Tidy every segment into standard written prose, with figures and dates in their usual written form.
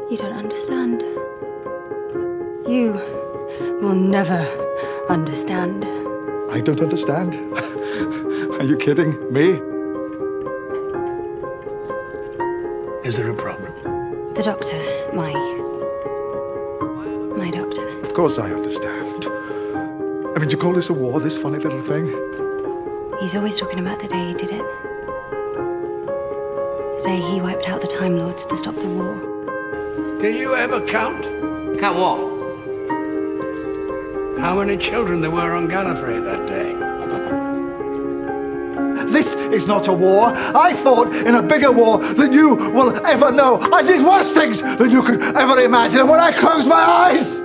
You don't understand. You will never understand. I don't understand. Are you kidding me? Is there a problem? The doctor, my doctor. Of course I understand. I mean, do you call this a war, this funny little thing? He's always talking about the day he did it. The day he wiped out the Time Lords to stop the war. Did you ever count Count what? how many children there were on Gallifrey that day? This is not a war. I fought in a bigger war than you will ever know. I did worse things than you could ever imagine. And when I close my eyes,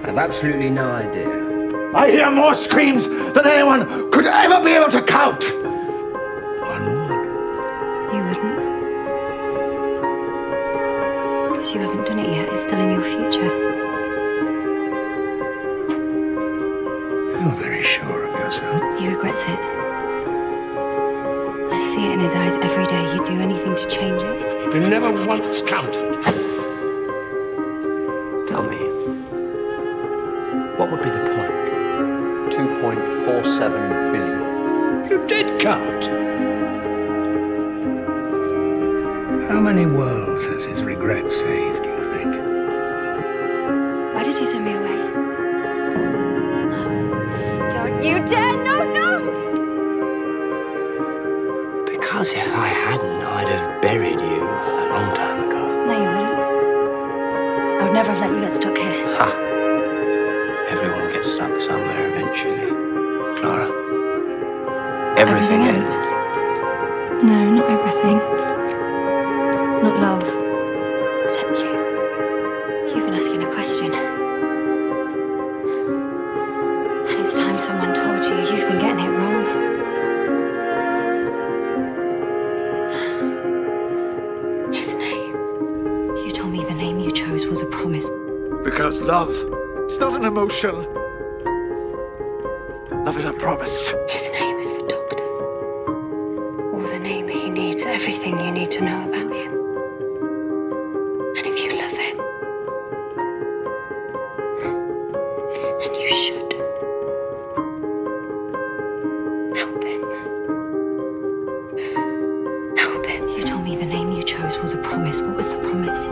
I've absolutely no idea. I hear more screams than anyone could ever be able to count. One would. You wouldn't. Because you haven't done it yet. It's still in your future. You're very sure of yourself. He regrets it. I see it in his eyes every day. He'd do anything to change it. You never once counted. Tell me, what would be the point? 2.47 billion. You did count. How many worlds has his regret saved, do you think? Why did you send me away? No. Don't you dare! No, no! Because if I hadn't, I'd have buried you a long time ago. No, you wouldn't. I would never have let you get stuck here. Ha! Everyone gets stuck somewhere eventually, Clara. Everything ends. No, not everything. Not love. Except you. You've been asking a question. And it's time someone told you you've been getting it wrong. His name. You told me the name you chose was a promise. Because love, it's not an emotion. Love is a promise. His name is the Doctor. Or the name he needs, everything you need to know about him. And if you love him, and you should, help him. Help him. You told me the name you chose was a promise. What was the promise?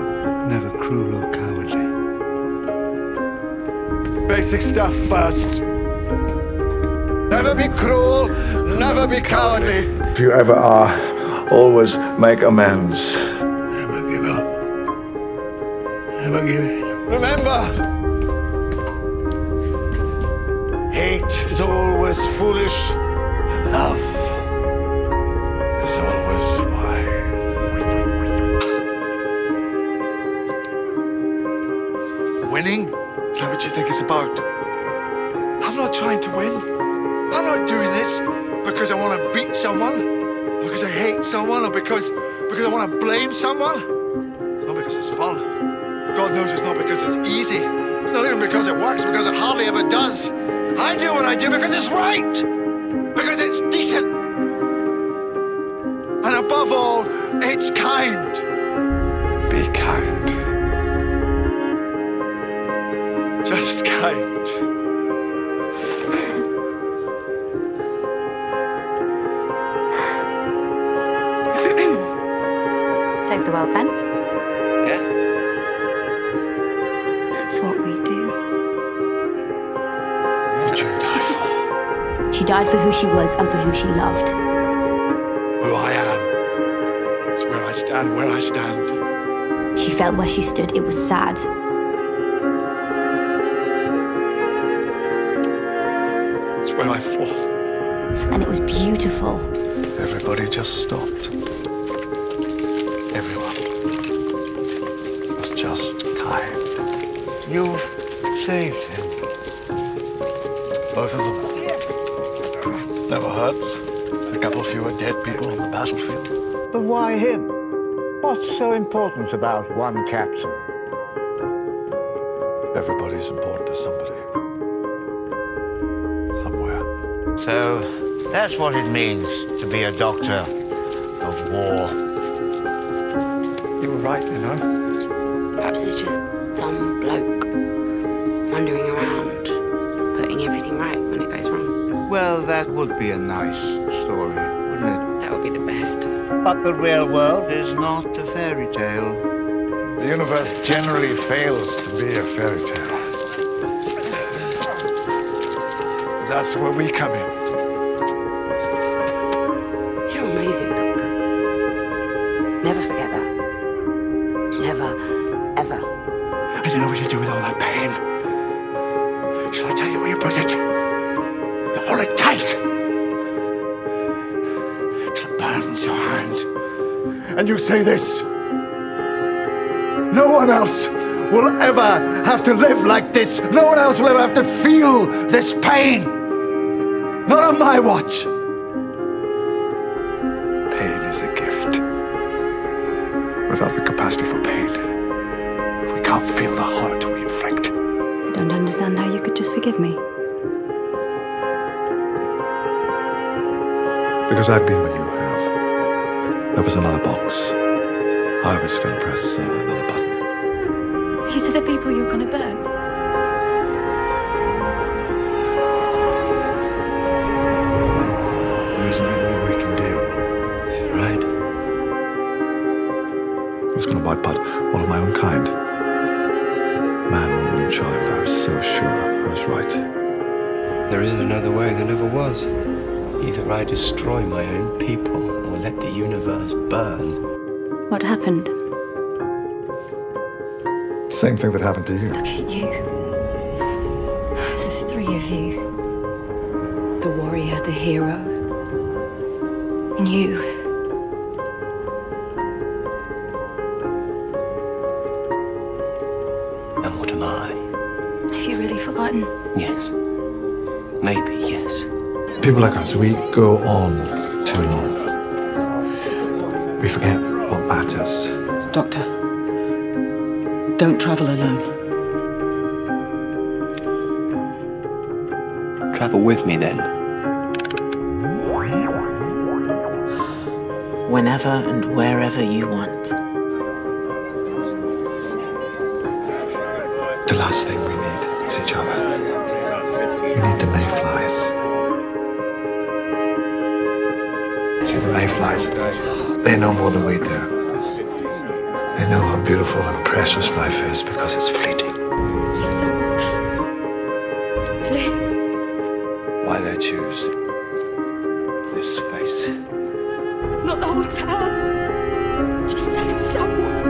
Never cruel or cowardly. Basic stuff first. Never be cruel, never be cowardly. If you ever are, always make amends. Never give up. Never give in. Remember, hate is always foolish. Love is always wise. Winning? Is that what you think it's about? I'm not trying to win. I'm not doing this because I want to beat someone, because I hate someone, or because I want to blame someone. It's not because it's fun. God knows it's not because it's easy. It's not even because it works, because it hardly ever does. I do what I do because it's right, because it's decent. And above all, it's kind. Be kind. Just kind. Save the world, then. Yeah? That's what we do. What did you die for? She died for who she was and for who she loved. Who I am. It's where I stand, where I stand. She felt where she stood. It was sad. It's where I fall. And it was beautiful. Everybody just stopped. Everyone was just kind. You've saved him. Both of them. Never hurts. A couple fewer dead people on the battlefield. But why him? What's so important about one captain? Everybody's important to somebody. Somewhere. So, that's what it means to be a doctor of war. You were right, you know. Perhaps it's just some bloke wandering around, putting everything right when it goes wrong. Well, that would be a nice story, wouldn't it? That would be the best. But the real world is not a fairy tale. The universe generally fails to be a fairy tale. That's where we come in. You're amazing, Doctor. Never forget that. Never, ever. And you know what you do with all that pain? Shall I tell you where you put it? You hold it tight till it burns your hand. And you say this: no one else will ever have to live like this. No one else will ever have to feel this pain. Not on my watch. Pain is a gift. Without the capacity for pain, we can't feel the hurt we inflict. I don't understand how you could just forgive me. Because I've been where you have. There was another box. I was going to press another button. These are the people you're gonna burn. There isn't anything we can do. Right. I was going to wipe out all of my own kind. Man, woman, and child. I was so sure I was right. There isn't another way, there never was. Either I destroy my own people or let the universe burn. What happened? Same thing that happened to you. Look at you. The three of you. The warrior, the hero. And you. And what am I? Have you really forgotten? Yes. Maybe, yes. People like us, we go on too long. We forget what matters. Doctor, don't travel alone. Travel with me then. Whenever and wherever you want. The last thing we need is each other. We need the mayflies. See, the mayflies, they know more than we do. They know how beautiful and precious life is because it's fleeting. Listen. Please. Why they choose this face? Not the whole town. Just save someone.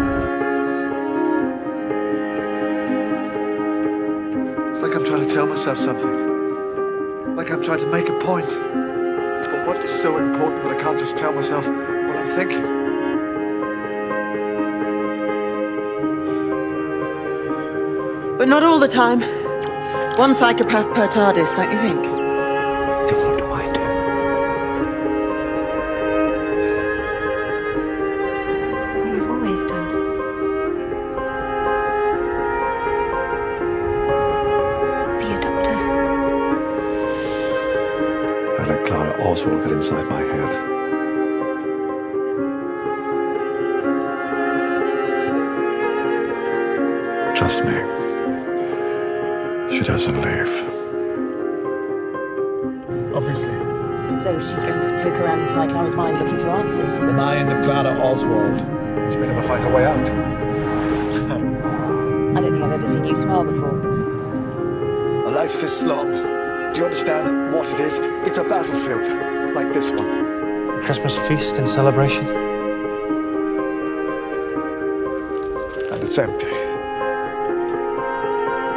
It's like I'm trying to tell myself something. Like I'm trying to make a point. But what is so important that I can't just tell myself what I'm thinking? But not all the time. One psychopath per TARDIS, don't you think? Then what do I do? What you've always done. Be a doctor. I let Clara Oswald get inside my head. Trust me, she doesn't leave. Obviously. So she's going to poke around inside Clara's mind looking for answers. The mind of Clara Oswald. She may never find her way out. I don't think I've ever seen you smile before. A life this long, do you understand what it is? It's a battlefield, like this one. A Christmas feast and celebration. And it's empty.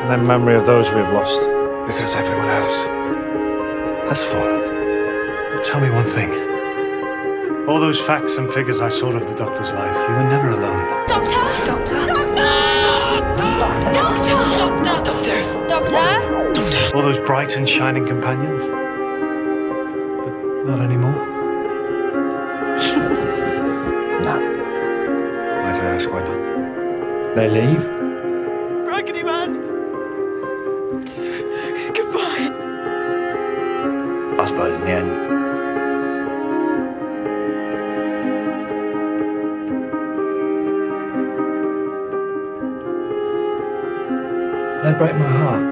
And in memory of those we've lost. Because everyone else has fallen. Tell me one thing. All those facts and figures I saw of the Doctor's life, you were never alone. Doctor! Doctor! Doctor! Doctor! Doctor! Doctor! All those bright and shining companions. But not anymore. No. Might I ask why not? They leave? Raggedy Man! Goodbye! I suppose in the end, That'd break my heart.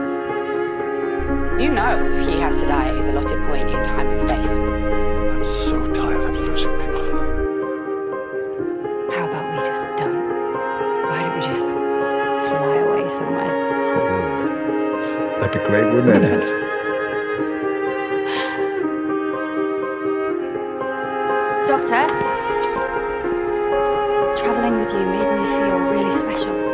You know he has to die at his allotted point in time and space. I'm so tired of losing people. How about we just don't? Why don't we just fly away somewhere? That'd be great, wouldn't it? Doctor, traveling with you made me feel really special.